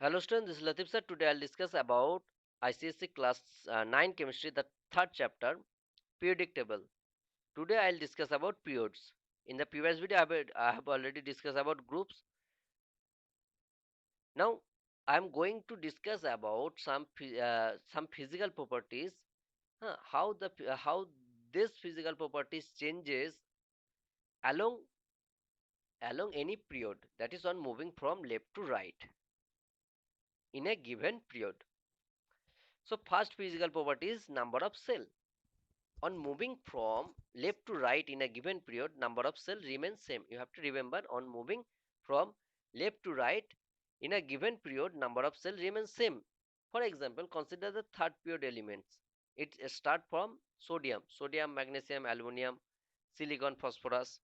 Hello students, this is Latif sir. Today I'll discuss about ICSE class 9 chemistry, the third chapter, periodic table. Today I'll discuss about periods. In the previous video I have already discussed about groups. Now I'm going to discuss about some physical properties, how this physical properties changes along any period, that is on moving from left to right in a given period. So first physical property is number of cell. On moving from left to right in a given period, number of cells remains same. You have to remember, on moving from left to right in a given period, number of cells remains same. For example, consider the third period elements. It start from sodium, magnesium, aluminum, silicon, phosphorus.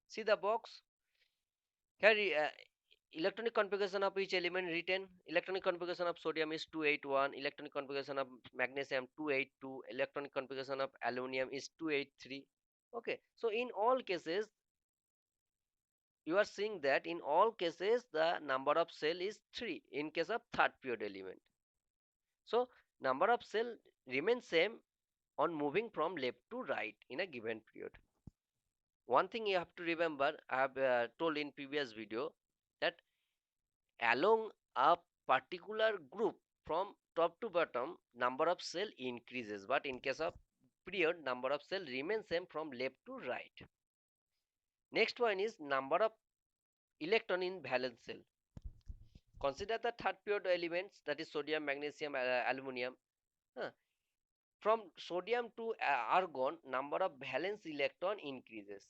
See the box here. Electronic configuration of each element written. Electronic configuration of sodium is 281, electronic configuration of magnesium 282, electronic configuration of aluminum is 283. Okay, so in all cases you are seeing that in all cases the number of cell is 3 in case of third period element. So number of cell remains same on moving from left to right in a given period. One thing you have to remember, I have told in previous video, that along a particular group from top to bottom, number of cell increases, but in case of period, number of cell remains same from left to right. Next one is number of electron in valence cell. Consider the third period elements, that is sodium, magnesium, aluminum. Huh. From sodium to argon, number of valence electron increases.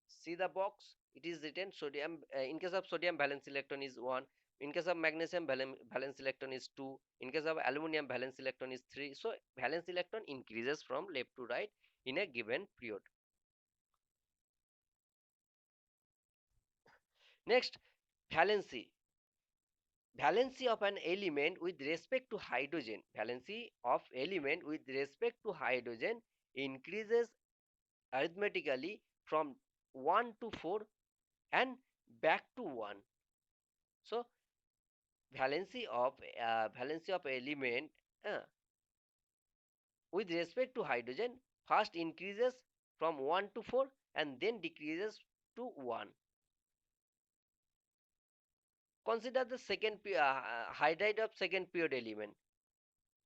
See the box, it is written sodium, in case of sodium valence electron is 1, in case of magnesium valence electron is 2, in case of aluminum valence electron is 3. So valence electron increases from left to right in a given period. Next, valency. Valency of an element with respect to hydrogen, valency of element with respect to hydrogen increases arithmetically from 1 to 4 and back to 1. So valency of element uh, with respect to hydrogen first increases from 1 to 4 and then decreases to 1. Consider the hydride of second period element,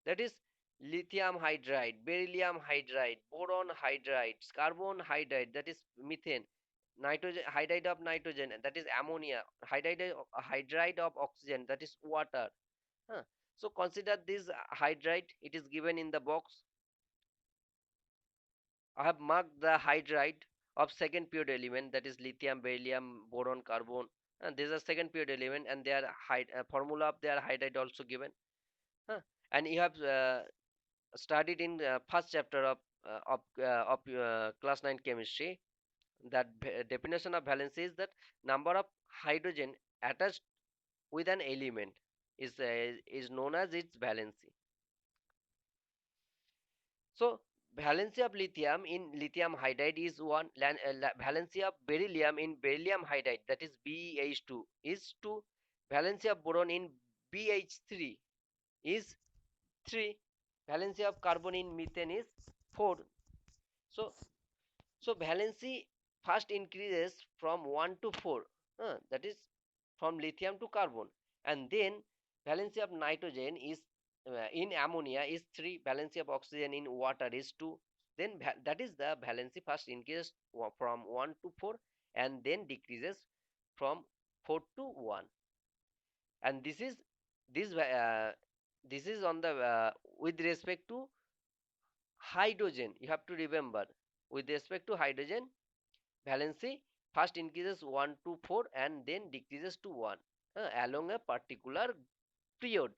that is lithium hydride, beryllium hydride, boron hydride, carbon hydride, that is methane, nitrogen hydride of nitrogen, that is ammonia, hydride of oxygen, that is water. Huh. So consider this hydride, it is given in the box. I have marked the hydride of second period element, that is lithium, beryllium, boron, carbon. And these are second period element, and their formula of their hydride also given. Huh. And you have studied in first chapter of class 9 chemistry that definition of valency is that number of hydrogen attached with an element is known as its valency. So valency of lithium in lithium hydride is 1. Valency of beryllium in beryllium hydride, that is BH2, is 2. Valency of boron in BH3 is 3. Valency of carbon in methane is 4. So valency first increases from 1 to 4, that is from lithium to carbon, and then valency of nitrogen is in ammonia is 3, valency of oxygen in water is 2. Then that is the valency first increases from 1 to 4 and then decreases from 4 to 1. And this uh, this is on the with respect to hydrogen. You have to remember, with respect to hydrogen, valency first increases 1 to 4 and then decreases to 1 along a particular period.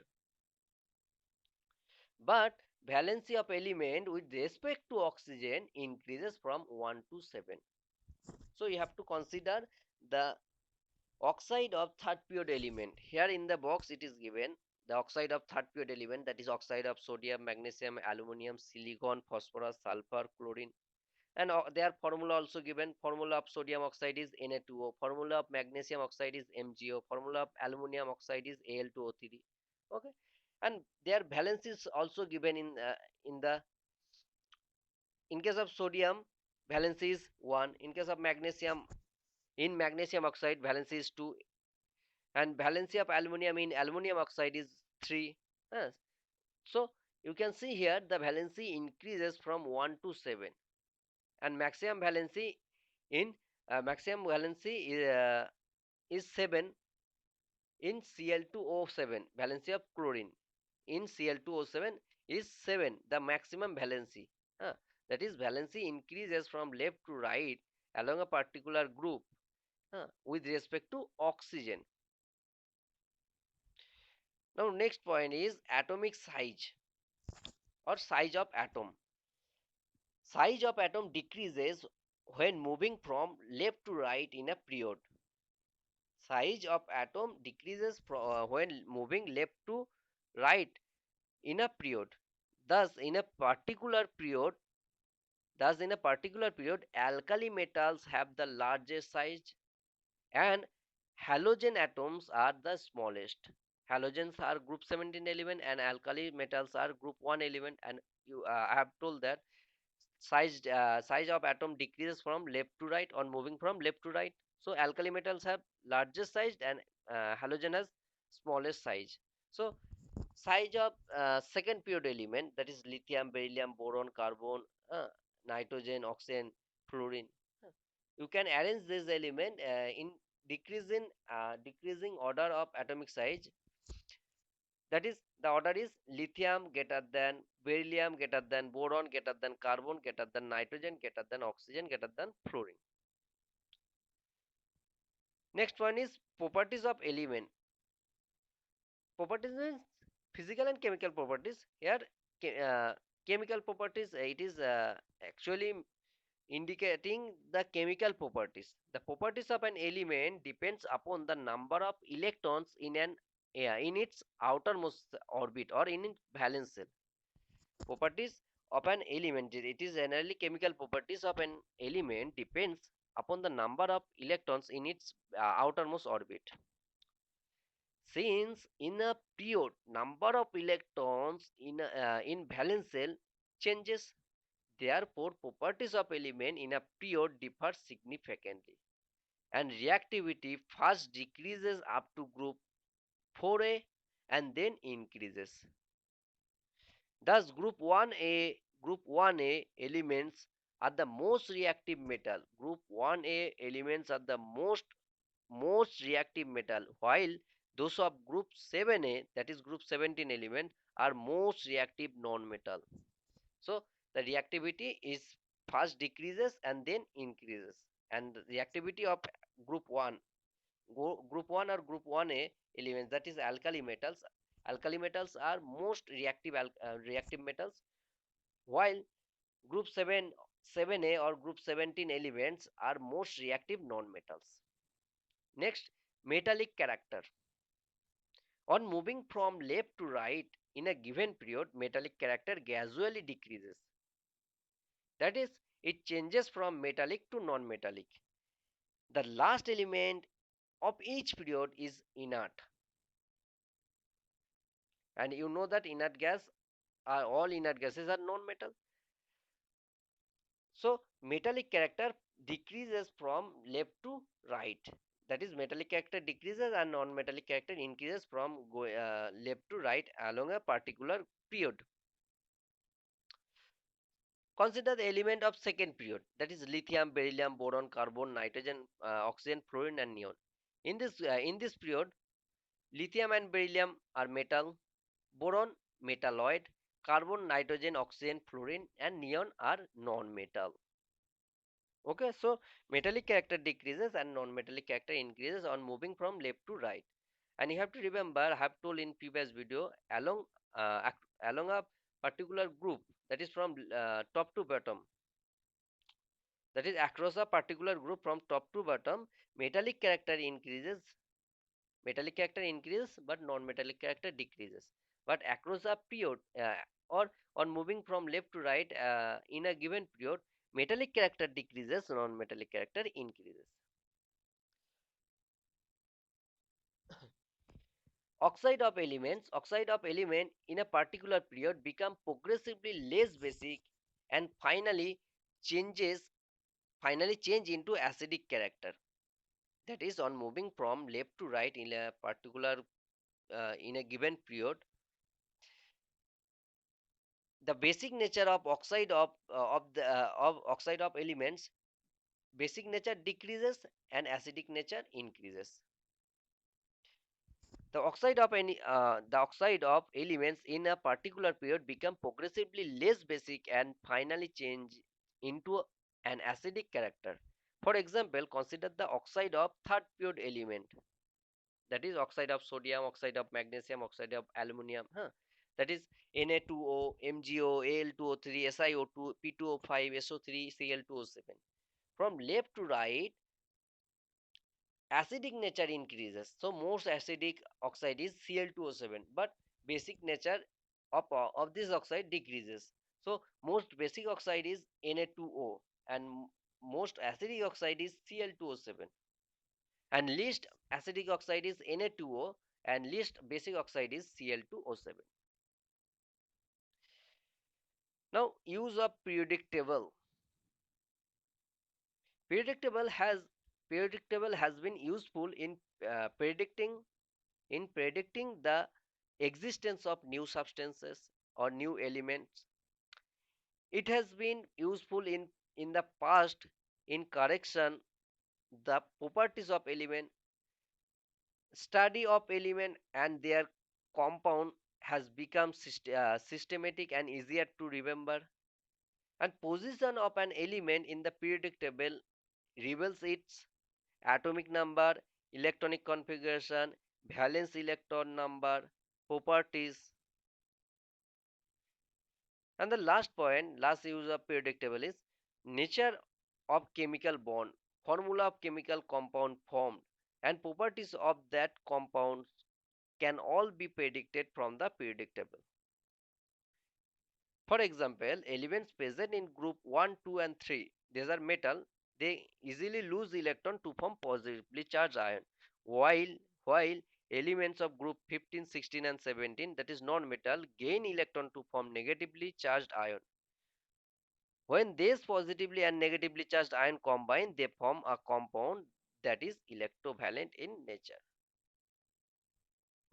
But valency of element with respect to oxygen increases from 1 to 7. So you have to consider the oxide of third period element. Here in the box it is given the oxide of third period element, that is oxide of sodium, magnesium, aluminum, silicon, phosphorus, sulfur, chlorine. And their formula also given. Formula of sodium oxide is Na2O, formula of magnesium oxide is MgO, formula of aluminum oxide is Al2O3. Okay, and their valence is also given in the in case of sodium valence is 1, in case of magnesium, in magnesium oxide valence is 2, and valency of aluminum in aluminum oxide is 3. Yes. So you can see here the valency increases from 1 to 7, and maximum valency is 7 in Cl2O7, valency of chlorine in Cl2O7 is 7, the maximum valency. That is, valency increases from left to right along a particular group with respect to oxygen. Now next point is atomic size or size of atom. Size of atom decreases when moving from left to right in a period. Size of atom decreases when moving left to right in a period. Thus, in a particular period, alkali metals have the largest size, and halogen atoms are the smallest. Halogens are group 17 element, and alkali metals are group 1 element. And I have told that size of atom decreases from left to right on moving from left to right. So alkali metals have largest size, and halogen has smallest size. So size of second period element, that is lithium, beryllium, boron, carbon, nitrogen, oxygen, fluorine. You can arrange this element in decreasing order of atomic size. That is, the order is lithium greater than beryllium, greater than boron, greater than carbon, greater than nitrogen, greater than oxygen, greater than fluorine. Next one is properties of element. Properties means physical and chemical properties. Here, chemical properties, it is actually indicating the chemical properties. The properties of an element depends upon the number of electrons in its outermost orbit or in its valence shell. Properties of an element, it is generally chemical properties of an element depends upon the number of electrons in its outermost orbit. Since in a period number of electrons in valence shell changes, therefore properties of element in a period differ significantly, and reactivity first decreases up to group 4a and then increases. Thus, group 1a elements are the most reactive metal. Group 1a elements are the most reactive metal, while those of group 7a, that is group 17 element, are most reactive non-metal. So the reactivity is first decreases and then increases, and the reactivity of group 1 group 1 or group 1a elements, that is alkali metals. Alkali metals are most reactive metals, while group 7a or group 17 elements are most reactive non-metals. Next, metallic character. On moving from left to right in a given period, metallic character gradually decreases. That is, it changes from metallic to non-metallic. The last element of each period is inert, and you know that all inert gases are non-metal. So metallic character decreases from left to right. That is, metallic character decreases and non-metallic character increases from left to right along a particular period. Consider the element of second period, that is lithium, beryllium, boron, carbon, nitrogen, oxygen, fluorine, and neon. In this period, lithium and beryllium are metal, boron metalloid, carbon, nitrogen, oxygen, fluorine, and neon are non-metal. Okay, so metallic character decreases and non-metallic character increases on moving from left to right. And you have to remember, I have told in previous video, along a particular group, that is from top to bottom, that is across a particular group from top to bottom, metallic character increases, but non-metallic character decreases. But across a period or on moving from left to right in a given period, Metallic character decreases, non-metallic character increases. Oxide of element in a particular period become progressively less basic and changes finally change into acidic character. That is, on moving from left to right in a particular in a given period, the basic nature of oxide of elements, basic nature decreases and acidic nature increases. The oxide of elements in a particular period become progressively less basic and finally change into an acidic character. For example, consider the oxide of third period element, that is oxide of sodium, oxide of magnesium, oxide of aluminum, that is Na2O, MgO, Al2O3, SiO2, P2O5, SO3, Cl2O7. From left to right, acidic nature increases, so most acidic oxide is Cl2O7, but basic nature of this oxide decreases, so most basic oxide is Na2O, and most acidic oxide is Cl2O7, and least acidic oxide is Na2O, and least basic oxide is Cl2O7. Now, use of periodic table. Periodic has periodic table has been useful in predicting the existence of new substances or new elements. It has been useful in the past in correction the properties of element. Study of element and their compound has become systematic and easier to remember. And position of an element in the periodic table reveals its atomic number, electronic configuration, valence electron number, properties. And the last point, last use of periodic table is nature of chemical bond, formula of chemical compound formed, and properties of that compound can all be predicted from the periodic table. For example, elements present in group 1, 2 and 3, these are metal, they easily lose electron to form positively charged ion, while elements of group 15, 16 and 17, that is non-metal, gain electron to form negatively charged ion. When these positively and negatively charged ion combine, they form a compound that is electrovalent in nature.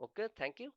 Okay, thank you.